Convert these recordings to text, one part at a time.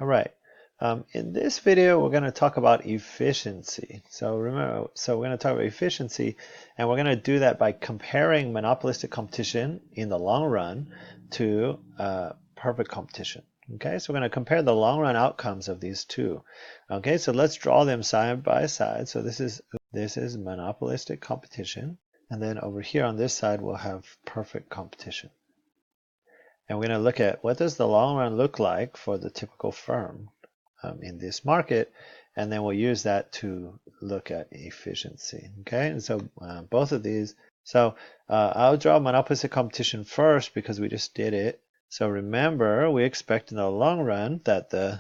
All right. In this video, we're going to talk about efficiency. So remember, we're going to talk about efficiency, and we're going to do that by comparing monopolistic competition in the long run to perfect competition. Okay, so we're going to compare the long run outcomes of these two. Okay, so let's draw them side by side. So this is monopolistic competition, and then over here on this side we'll have perfect competition. And we're going to look at what does the long run look like for the typical firm in this market, and then we'll use that to look at efficiency. Okay, and so both of these. So I'll draw monopolistic competition first because we just did it. So remember, we expect in the long run that well,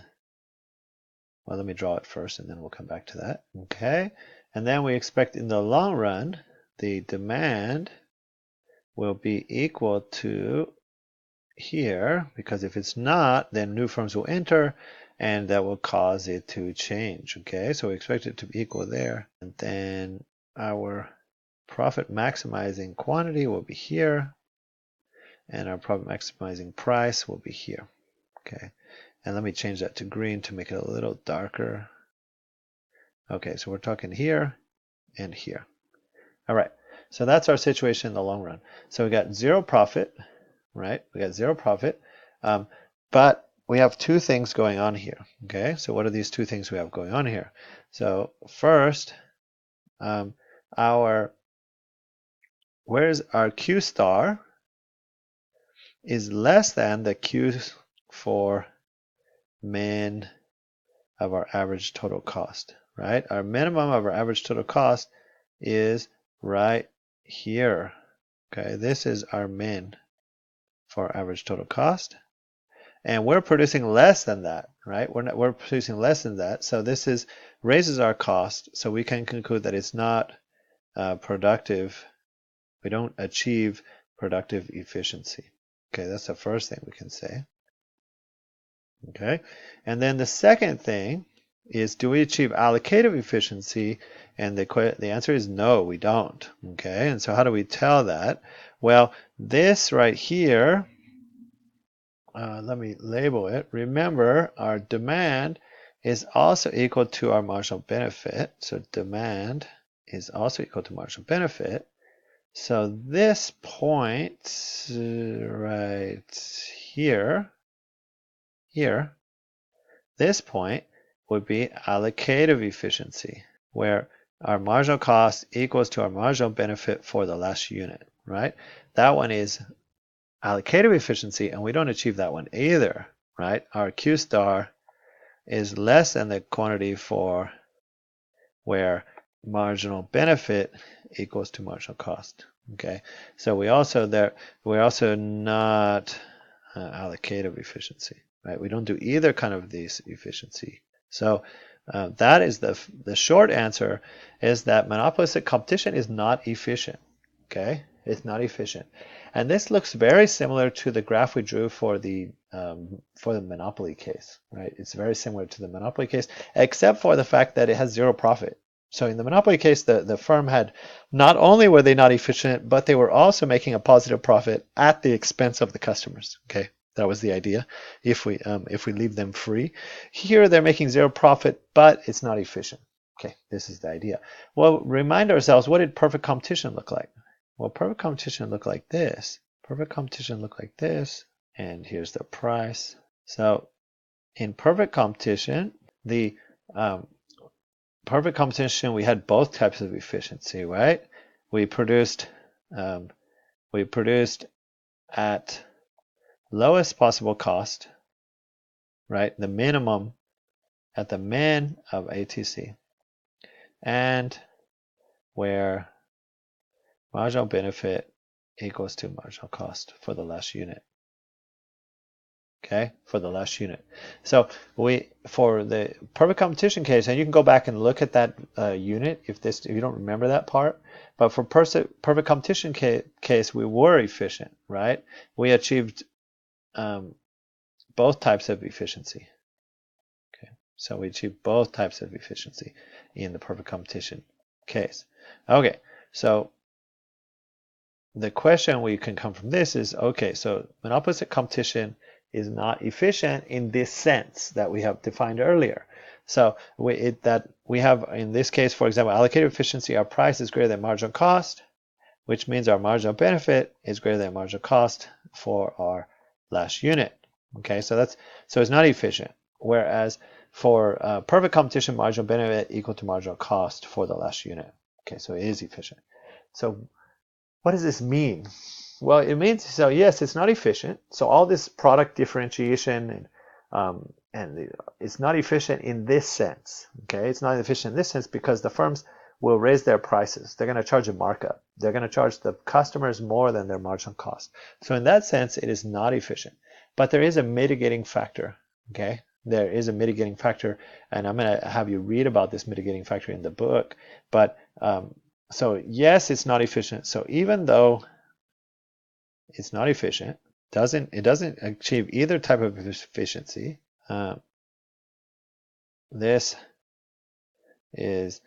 let me draw it first and then we'll come back to that. Okay, and then we expect in the long run the demand will be equal to here, because if it's not, then new firms will enter and that will cause it to change. Okay, so we expect it to be equal there, and then our profit maximizing quantity will be here and our profit maximizing price will be here. Okay, and let me change that to green to make it a little darker. Okay, so we're talking here and here. All right, so that's our situation in the long run. So we got zero profit, right? We got zero profit, but we have two things going on here. Okay, so what are these two things we have going on here? So first, where's our Q star is less than the Q for min of our average total cost, right? Our minimum of our average total cost is right here. Okay, this is our min for average total cost, and we're producing less than that, right? We're producing less than that, so this raises our cost, so we can conclude that it's not productive. We don't achieve productive efficiency. Okay, that's the first thing we can say. Okay, and then the second thing is, do we achieve allocative efficiency? And the answer is no, we don't. Okay, and so how do we tell that? Well, this right here, let me label it. Remember, our demand is also equal to our marginal benefit. So demand is also equal to marginal benefit. So this point right here, this point would be allocative efficiency, where our marginal cost equals to our marginal benefit for the last unit, right? That one is allocative efficiency, and we don't achieve that one either, right? Our Q star is less than the quantity for where marginal benefit equals to marginal cost. Okay, so we're also not allocative efficiency, right? We don't do either kind of these efficiency. So that is the short answer, is that monopolistic competition is not efficient. Okay, it's not efficient, and this looks very similar to the graph we drew for the monopoly case, right? It's very similar to the monopoly case, except for the fact that it has zero profit. So in the monopoly case, the firm had, not only were they not efficient, but they were also making a positive profit at the expense of the customers. Okay, that was the idea. If we leave them free, here they're making zero profit, but it's not efficient. Okay, this is the idea. Well, remind ourselves, what did perfect competition look like? Well, perfect competition looked like this. Perfect competition looked like this, and here's the price. So in perfect competition, the perfect competition, we had both types of efficiency, right? We produced at lowest possible cost, right? The minimum at the min of ATC, and where marginal benefit equals to marginal cost for the last unit. Okay, for the last unit. So for the perfect competition case, and you can go back and look at that unit if you don't remember that part. But for perfect competition case, we were efficient, right? We achieved both types of efficiency. Okay, so we achieved both types of efficiency in the perfect competition case. Okay, so the question we can come from this is, okay, so monopolistic competition is not efficient in this sense that we have defined earlier. So we have, in this case, for example, allocated efficiency, our price is greater than marginal cost, which means our marginal benefit is greater than marginal cost for our last unit. Okay, so it's not efficient. Whereas for perfect competition, marginal benefit equal to marginal cost for the last unit. Okay, so it is efficient. So what does this mean? Well, it means, so yes, it's not efficient. So all this product differentiation and it's not efficient in this sense. Okay, it's not efficient in this sense because the firms will raise their prices. They're going to charge a markup. They're going to charge the customers more than their marginal cost. So in that sense, it is not efficient. But there is a mitigating factor. Okay, there is a mitigating factor, and I'm going to have you read about this mitigating factor in the book. But so yes, it's not efficient. So even though it's not efficient, it doesn't achieve either type of efficiency. This is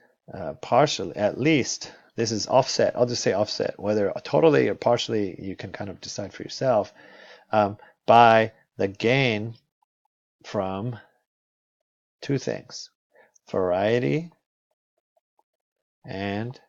partially, at least, this is offset. I'll just say offset, whether totally or partially, you can kind of decide for yourself, by the gain from two things: variety and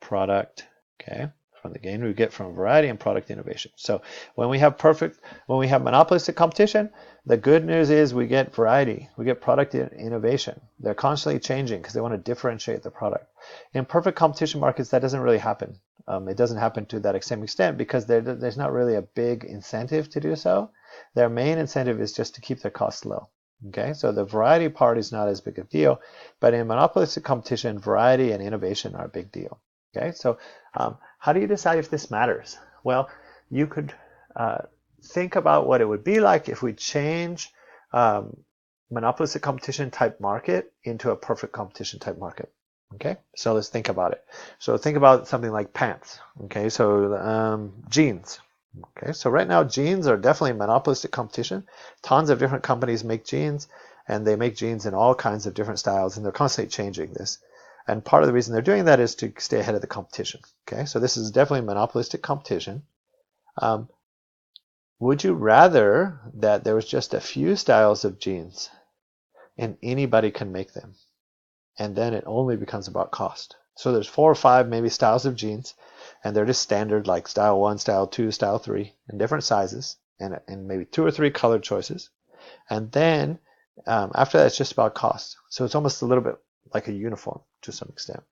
product. Okay, from the gain we get from variety and product innovation. So when we have monopolistic competition, the good news is we get variety, we get product innovation. They're constantly changing because they want to differentiate the product. In perfect competition markets, that doesn't really happen. It doesn't happen to that same extent because there's not really a big incentive to do so. Their main incentive is just to keep their costs low. Okay, so the variety part is not as big a deal, but in monopolistic competition, variety and innovation are a big deal. Okay, so how do you decide if this matters? Well, you could think about what it would be like if we change monopolistic competition type market into a perfect competition type market. Okay, so let's think about it. So think about something like pants. Okay, so jeans. Okay, so right now jeans are definitely monopolistic competition. Tons of different companies make jeans, and they make jeans in all kinds of different styles, and they're constantly changing this. And part of the reason they're doing that is to stay ahead of the competition. Okay, so this is definitely monopolistic competition. Would you rather that there was just a few styles of jeans and anybody can make them, and then it only becomes about cost? So there's 4 or 5 maybe styles of jeans, and they're just standard, like style 1, style 2, style 3, in different sizes, and maybe 2 or 3 color choices. And then after that, it's just about cost. So it's almost a little bit like a uniform to some extent.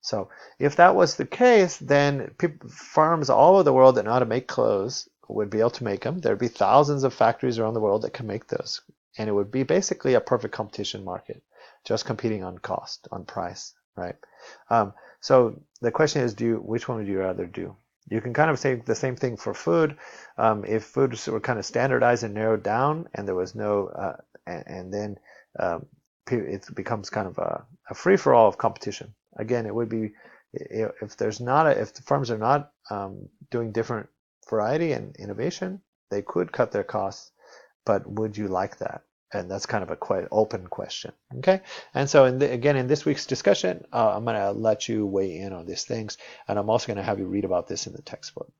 So if that was the case, then firms all over the world that know how to make clothes would be able to make them. There'd be thousands of factories around the world that can make those. And it would be basically a perfect competition market, just competing on cost, on price, right? So the question is, which one would you rather do? You can kind of say the same thing for food. If food were kind of standardized and narrowed down, and there was no, and then it becomes kind of a free-for-all of competition. Again, it would be if the firms are not doing different variety and innovation, they could cut their costs. But would you like that? And that's kind of a quite open question. Okay, and so again, in this week's discussion, I'm going to let you weigh in on these things, and I'm also going to have you read about this in the textbook.